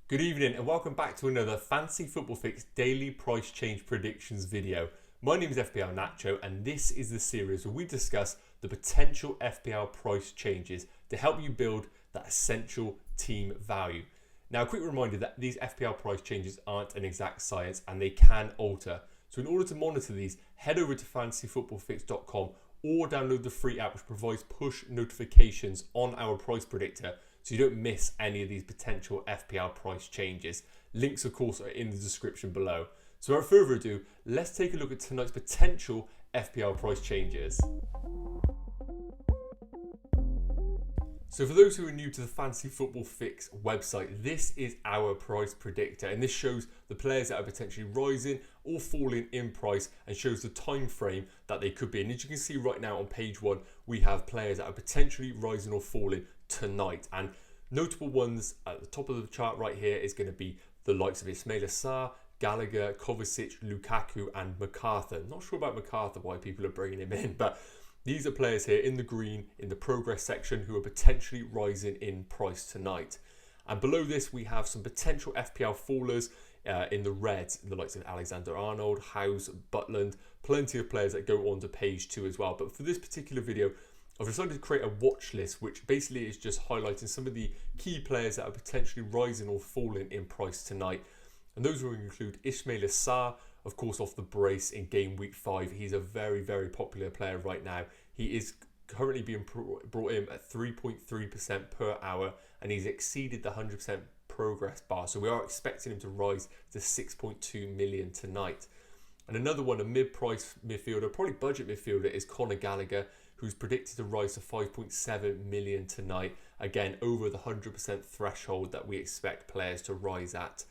Good evening and welcome back to another Fantasy Football Fix daily price change predictions video. My name is FPL Nacho and this is the series where we discuss the potential FPL price changes to help you build that essential team value. Now, a quick reminder that these FPL price changes aren't an exact science and they can alter. So in order to monitor these, head over to fantasyfootballfix.com or download the free app which provides push notifications on our price predictor so you don't miss any of these potential FPL price changes. Links, of course, are in the description below. So without further ado, let's take a look at tonight's potential FPL price changes. So for those who are new to the Fantasy Football Fix website, this is our price predictor, and this shows the players that are potentially rising or falling in price and shows the time frame that they could be. And as you can see right now on page 1, we have players that are potentially rising or falling tonight. And notable ones at the top of the chart right here is going to be the likes of Sarr, Gallagher, Kovacic, Lukaku and MacArthur. Not sure about MacArthur, why people are bringing him in, but these are players here in the green in the progress section who are potentially rising in price tonight. And below this we have some potential FPL fallers in the red, the likes of Alexander-Arnold, Howes, Butland, plenty of players that go on to page 2 as well. But for this particular video, I've decided to create a watch list which basically is just highlighting some of the key players that are potentially rising or falling in price tonight. And those will include Sarr, of course, off the brace in game week 5. He's a very, very popular player right now. He is currently being brought in at 3.3% per hour and he's exceeded the 100% progress bar. So we are expecting him to rise to 6.2 million tonight. And another one, a mid-price midfielder, probably budget midfielder, is Conor Gallagher, who's predicted to rise to 5.7 million tonight. Again, over the 100% threshold that we expect players to rise at.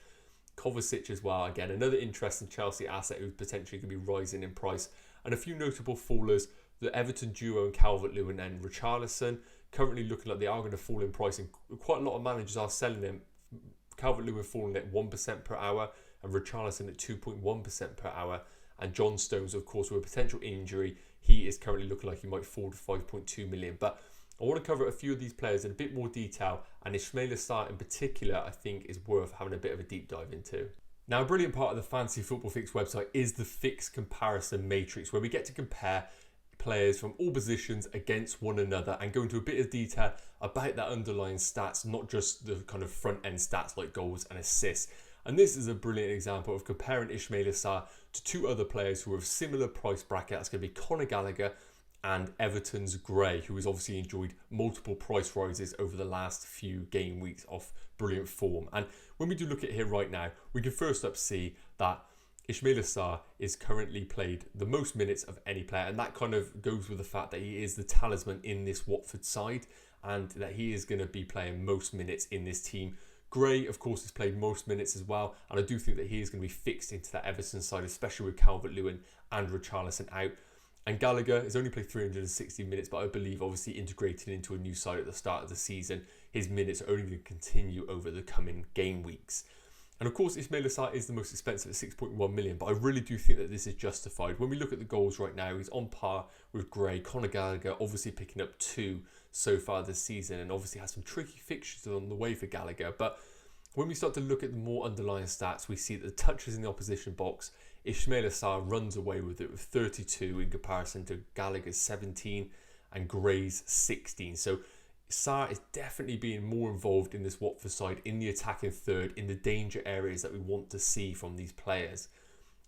Kovacic as well, again, another interesting Chelsea asset who's potentially going to be rising in price. And a few notable fallers, the Everton duo and Lewin and Richarlison, currently looking like they are going to fall in price, and quite a lot of managers are selling them. Lewin falling at 1% per hour and Richarlison at 2.1% per hour. And John Stones, of course, with a potential injury, he is currently looking like he might fall to 5.2 million. But I want to cover a few of these players in a bit more detail, and Sarr in particular I think is worth having a bit of a deep dive into. Now, a brilliant part of the Fantasy Football Fix website is the Fix Comparison Matrix, where we get to compare players from all positions against one another and go into a bit of detail about that underlying stats, not just the kind of front end stats like goals and assists. And this is a brilliant example of comparing Sarr to two other players who are of similar price bracket. That's going to be Conor Gallagher and Everton's Gray, who has obviously enjoyed multiple price rises over the last few game weeks of brilliant form. And when we do look at here right now, we can first up see that Sarr is currently played the most minutes of any player, and that kind of goes with the fact that he is the talisman in this Watford side and that he is going to be playing most minutes in this team. Gray, of course, has played most minutes as well, and I do think that he is going to be fixed into that Everton side, especially with Calvert-Lewin and Richarlison out. And Gallagher has only played 360 minutes, but I believe obviously integrated into a new side at the start of the season, his minutes are only going to continue over the coming game weeks. And of course, Sarr is the most expensive at 6.1 million, but I really do think that this is justified. When we look at the goals right now, he's on par with Gray. Conor Gallagher obviously picking up 2 so far this season, and obviously has some tricky fixtures on the way for Gallagher. But when we start to look at the more underlying stats, we see that the touches in the opposition box, Sarr runs away with it with 32 in comparison to Gallagher's 17 and Gray's 16. So Sarr is definitely being more involved in this Watford side in the attacking third, in the danger areas that we want to see from these players.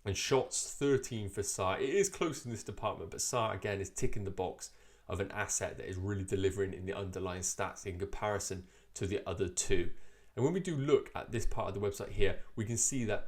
And shots 13 for Sarr. It is close in this department, but Sarr again is ticking the box of an asset that is really delivering in the underlying stats in comparison to the other two. And when we do look at this part of the website here, we can see that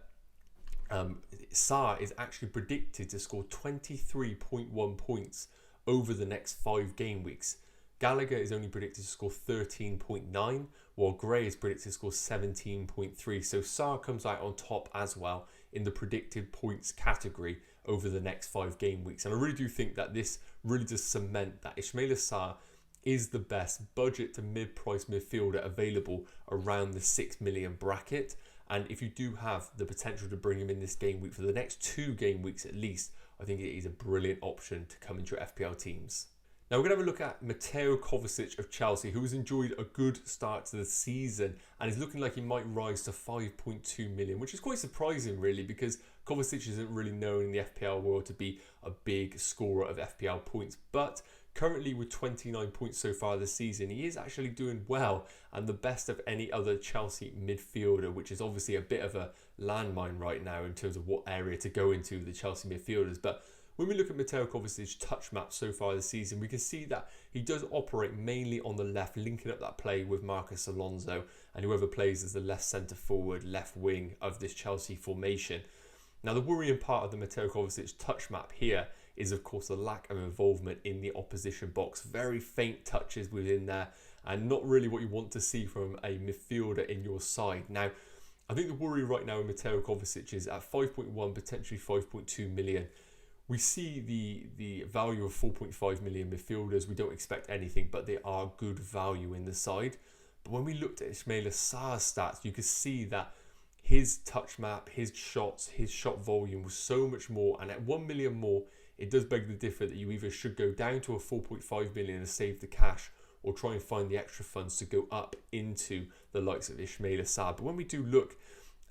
Sarr is actually predicted to score 23.1 points over the next 5 game weeks. Gallagher is only predicted to score 13.9, while Gray is predicted to score 17.3. So Sarr comes out on top as well in the predicted points category over the next 5 game weeks. And I really do think that this really does cement that Sarr is the best budget to mid-price midfielder available around the 6 million bracket. And if you do have the potential to bring him in this game week for the next 2 game weeks at least, I think it is a brilliant option to come into your FPL teams. Now we're going to have a look at Mateo Kovacic of Chelsea, who has enjoyed a good start to the season and is looking like he might rise to 5.2 million, which is quite surprising really, because Kovacic isn't really known in the FPL world to be a big scorer of FPL points. But currently with 29 points so far this season, he is actually doing well and the best of any other Chelsea midfielder, which is obviously a bit of a landmine right now in terms of what area to go into with the Chelsea midfielders. But when we look at Mateo Kovacic's touch map so far this season, we can see that he does operate mainly on the left, linking up that play with Marcus Alonso and whoever plays as the left centre forward, left wing of this Chelsea formation. Now the worrying part of the Mateo Kovacic touch map here is of course the lack of involvement in the opposition box. Very faint touches within there and not really what you want to see from a midfielder in your side. Now I think the worry right now with Mateo Kovacic is at 5.1, potentially 5.2 million. We see the value of 4.5 million midfielders. We don't expect anything, but they are good value in the side. But when we looked at Ismaila Sarr's stats, you could see that his touch map, his shots, his shot volume was so much more. And at 1 million more, it does beg the differ that you either should go down to a 4.5 million and save the cash, or try and find the extra funds to go up into the likes of Ismaila Sarr. But when we do look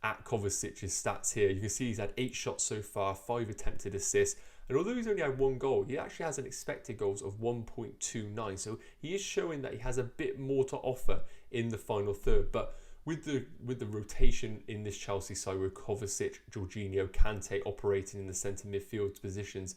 at Kovacic's stats here, you can see he's had 8 shots so far, 5 attempted assists, and although he's only had 1 goal, he actually has an expected goals of 1.29, so he is showing that he has a bit more to offer in the final third. But with the rotation in this Chelsea side with Kovacic, Jorginho, Kante operating in the centre midfield positions,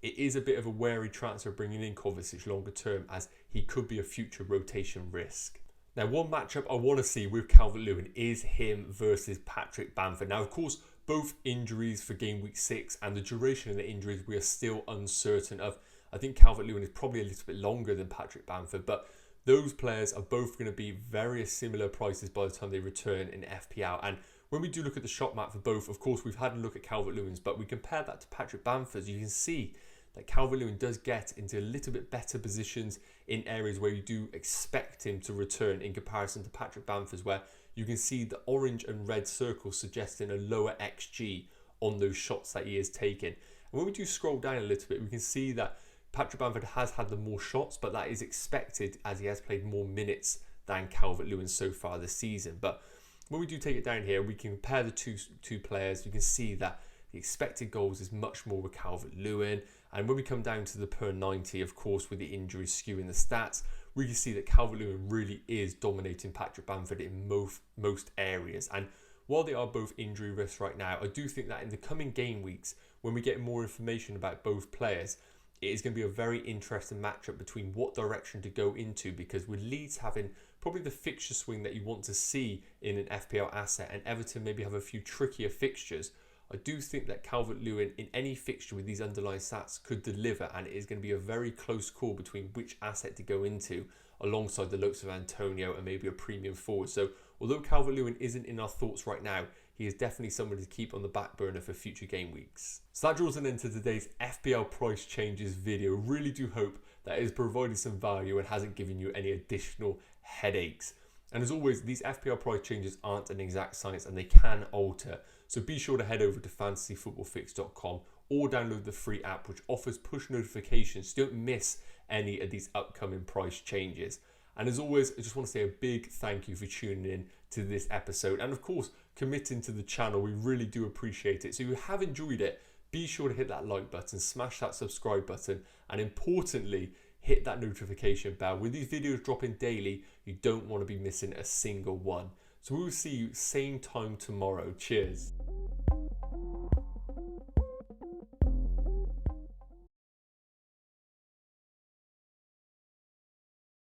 it is a bit of a wary transfer bringing in Kovacic longer term, as he could be a future rotation risk. Now, one matchup I want to see with Calvert-Lewin is him versus Patrick Bamford. Now, of course, both injuries for game week 6 and the duration of the injuries we are still uncertain of. I think Calvert-Lewin is probably a little bit longer than Patrick Bamford, but those players are both going to be very similar prices by the time they return in FPL. And when we do look at the shot map for both, of course, we've had a look at Calvert-Lewin's, but we compare that to Patrick Bamford's, you can see that Calvert-Lewin does get into a little bit better positions in areas where you do expect him to return in comparison to Patrick Bamford's, where you can see the orange and red circles suggesting a lower XG on those shots that he is taking. And when we do scroll down a little bit, we can see that Patrick Bamford has had the more shots, but that is expected as he has played more minutes than Calvert-Lewin so far this season. But when we do take it down here, we can compare the two players. You can see that the expected goals is much more with Calvert-Lewin. And when we come down to the per 90, of course, with the injuries skewing the stats, we can see that Calvert-Lewin really is dominating Patrick Bamford in most areas. And while they are both injury risks right now, I do think that in the coming game weeks, when we get more information about both players, it is going to be a very interesting matchup between what direction to go into, because with Leeds having probably the fixture swing that you want to see in an FPL asset, and Everton maybe have a few trickier fixtures, I do think that Calvert-Lewin in any fixture with these underlying stats could deliver, and it is going to be a very close call between which asset to go into alongside the looks of Antonio and maybe a premium forward. So although Calvert-Lewin isn't in our thoughts right now, he is definitely someone to keep on the back burner for future game weeks. So that draws an end to today's FPL price changes video. Really do hope that it has provided some value and hasn't given you any additional headaches. And as always, these FPL price changes aren't an exact science and they can alter. So be sure to head over to fantasyfootballfix.com or download the free app, which offers push notifications so you don't miss any of these upcoming price changes. And as always, I just want to say a big thank you for tuning in to this episode and of course committing to the channel. We really do appreciate it. So if you have enjoyed it, be sure to hit that like button, smash that subscribe button, and importantly, hit that notification bell. With these videos dropping daily, you don't want to be missing a single one. So we will see you same time tomorrow. Cheers.